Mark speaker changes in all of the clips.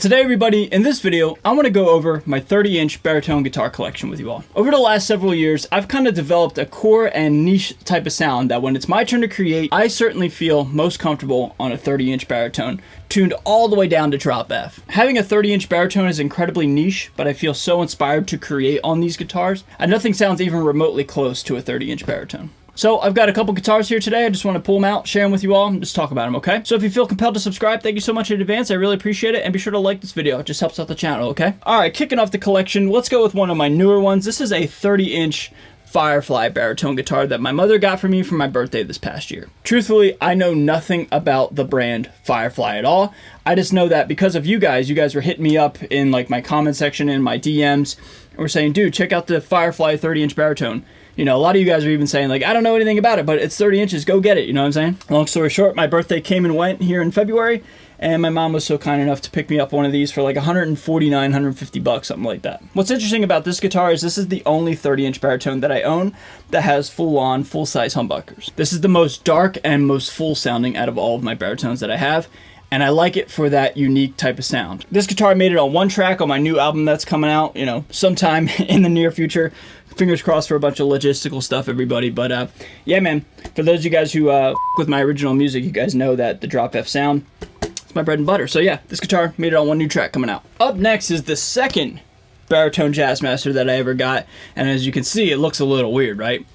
Speaker 1: Today everybody, in this video, I want to go over my 30-inch baritone guitar collection with you all. Over the last several years, I've kind of developed a core and niche type of sound that when it's my turn to create, I certainly feel most comfortable on a 30-inch baritone, tuned all the way down to drop F. Having a 30-inch baritone is incredibly niche, but I feel so inspired to create on these guitars, and nothing sounds even remotely close to a 30-inch baritone. So I've got a couple guitars here today. I just want to pull them out, share them with you all, and just talk about them, okay? So if you feel compelled to subscribe, thank you so much in advance. I really appreciate it. And be sure to like this video. It just helps out the channel, okay? All right, kicking off the collection, let's go with one of my newer ones. This is a 30-inch Firefly baritone guitar that my mother got for me for my birthday this past year. Truthfully, I know nothing about the brand Firefly at all. I just know that because of you guys were hitting me up in like my comment section and my DMs, and were saying, dude, check out the Firefly 30-inch baritone. You know, a lot of you guys are even saying, like, I don't know anything about it, but it's 30 inches, go get it, you know what I'm saying? Long story short, my birthday came and went here in February, and my mom was so kind enough to pick me up one of these for like $149, $150, something like that. What's interesting about this guitar is this is the only 30-inch baritone that I own that has full-on, full-size humbuckers. This is the most dark and most full-sounding out of all of my baritones that I have, and I like it for that unique type of sound. This guitar made it on one track on my new album that's coming out, you know, sometime in the near future. Fingers crossed for a bunch of logistical stuff, everybody. But yeah, man, for those of you guys who with my original music, you guys know that the drop F sound, it's my bread and butter. So yeah, this guitar made it on one new track coming out. Up next is the second Baritone Jazzmaster that I ever got. And as you can see, it looks a little weird, right?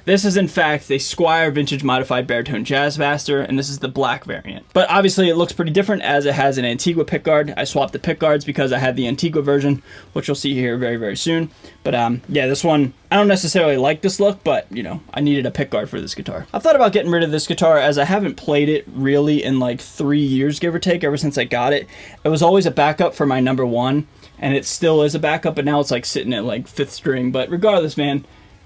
Speaker 1: This is in fact a Squire vintage modified Baritone Jazzmaster, and this is the black variant. But obviously it looks pretty different as it has an Antigua pickguard. I swapped the pickguards because I had the Antigua version, which you'll see here very, very soon. But yeah, this one, I don't necessarily like this look, but you know, I needed a pickguard for this guitar. I've thought about getting rid of this guitar as I haven't played it really in like 3 years, give or take, ever since I got it. It was always a backup for my number one, and it still is a backup, but now it's like sitting at like 5th string. But regardless, man,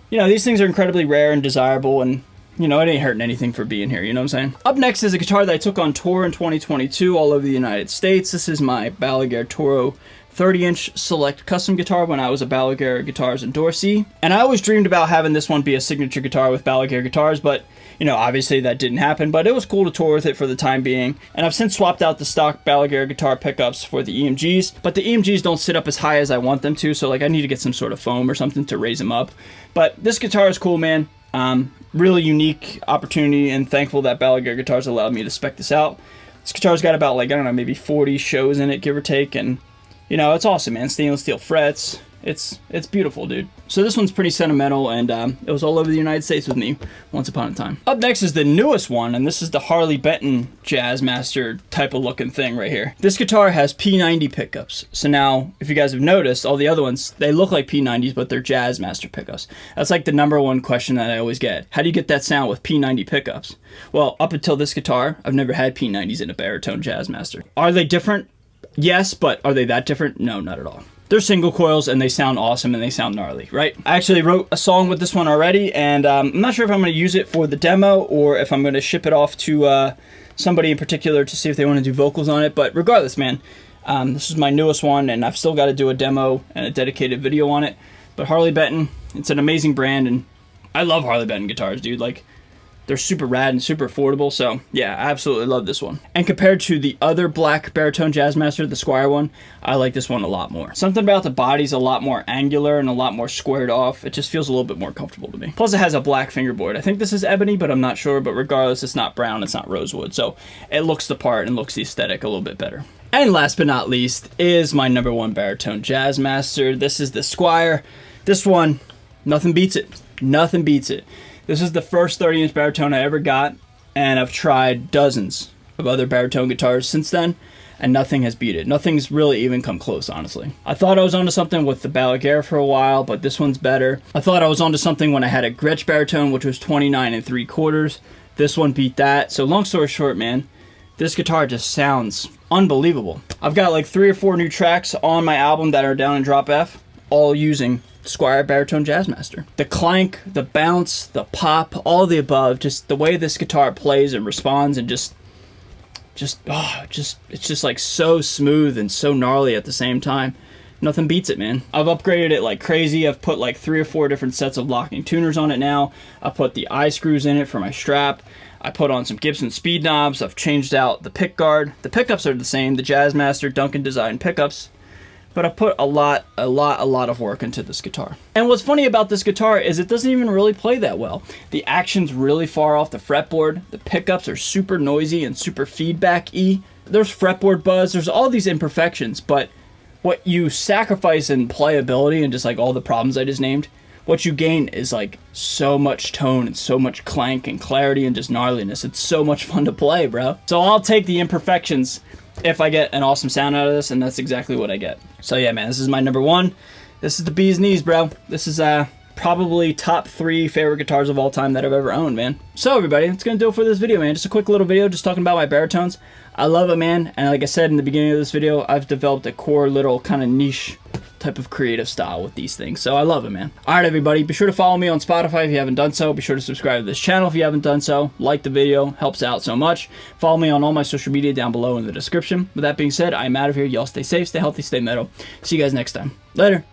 Speaker 1: you know, these things are incredibly rare and desirable, and, you know, it ain't hurting anything for being here, you know what I'm saying? Up next is a guitar that I took on tour in 2022 all over the United States. This is my Balgar Toro 30-inch select custom guitar when I was at Balgar Guitars in Dorsey. And I always dreamed about having this one be a signature guitar with Balgar Guitars, but, you know, obviously that didn't happen, but it was cool to tour with it for the time being. And I've since swapped out the stock Balgar guitar pickups for the EMGs, but the EMGs don't sit up as high as I want them to, so like I need to get some sort of foam or something to raise them up. But this guitar is cool, man. Really unique opportunity, and thankful that Balgar Guitars allowed me to spec this out. This guitar's got about like, I don't know, maybe 40 shows in it, give or take, and you know, it's awesome, man. Stainless steel frets. It's beautiful, dude. So this one's pretty sentimental, and it was all over the United States with me once upon a time. Up next is the newest one, and this is the Harley Benton Jazzmaster type of looking thing right here. This guitar has P90 pickups. So now, if you guys have noticed, all the other ones, they look like P90s, but they're Jazzmaster pickups. That's like the number one question that I always get. How do you get that sound with P90 pickups? Well, up until this guitar, I've never had P90s in a baritone Jazzmaster. Are they different? Yes, but are they that different? No, not at all. They're single coils, and they sound awesome, and they sound gnarly, right? I actually wrote a song with this one already, and I'm not sure if I'm going to use it for the demo or if I'm going to ship it off to somebody in particular to see if they want to do vocals on it. But regardless, man, this is my newest one, and I've still got to do a demo and a dedicated video on it. But Harley Benton, it's an amazing brand, and I love Harley Benton guitars, dude. Like, they're super rad and super affordable, so yeah, I absolutely love this one. And compared to the other black baritone Jazzmaster, the Squire one, I like this one a lot more. Something about the body's a lot more angular and a lot more squared off. It just feels a little bit more comfortable to me. Plus it has a black fingerboard. I think this is ebony, but I'm not sure. But regardless, it's not brown, it's not rosewood, so it looks the part and looks the aesthetic a little bit better. And last but not least is my number one baritone Jazzmaster. This is the Squire. This one, nothing beats it. Nothing beats it. This is the first 30-inch baritone I ever got, and I've tried dozens of other baritone guitars since then, and nothing has beat it. Nothing's really even come close, honestly. I thought I was onto something with the Balgar for a while, but this one's better. I thought I was onto something when I had a Gretsch baritone, which was 29 3/4. This one beat that. So long story short, man, this guitar just sounds unbelievable. I've got like 3 or 4 new tracks on my album that are down in drop F, all using Squire Baritone Jazzmaster. The clank, the bounce, the pop, all of the above, just the way this guitar plays and responds, and it's just like so smooth and so gnarly at the same time. Nothing beats it, man. I've upgraded it like crazy. I've put like 3 or 4 different sets of locking tuners on it now. I put the eye screws in it for my strap. I put on some Gibson speed knobs. I've changed out the pick guard. The pickups are the same, the Jazzmaster Duncan design pickups. But I put a lot of work into this guitar. And what's funny about this guitar is it doesn't even really play that well. The action's really far off the fretboard. The pickups are super noisy and super feedback-y. There's fretboard buzz. There's all these imperfections, but what you sacrifice in playability and just like all the problems I just named, what you gain is like so much tone and so much clank and clarity and just gnarliness. It's so much fun to play, bro. So I'll take the imperfections if I get an awesome sound out of this, and that's exactly what I get. So yeah, man, this is my number one. This is the bee's knees, bro. This is probably top 3 favorite guitars of all time that I've ever owned, man. So everybody, that's gonna do it for this video, man. Just a quick little video just talking about my baritones. I love it, man, and like I said in the beginning of this video, I've developed a core little kind of niche type of creative style with these things, so I love it, man. All right, everybody, be sure to follow me on Spotify if you haven't done so. Be sure to subscribe to this channel if you haven't done so. Like the video, helps out so much. Follow me on all my social media down below in the description. With that being said, I'm out of here. Y'all stay safe, stay healthy, stay metal. See you guys next time. Later.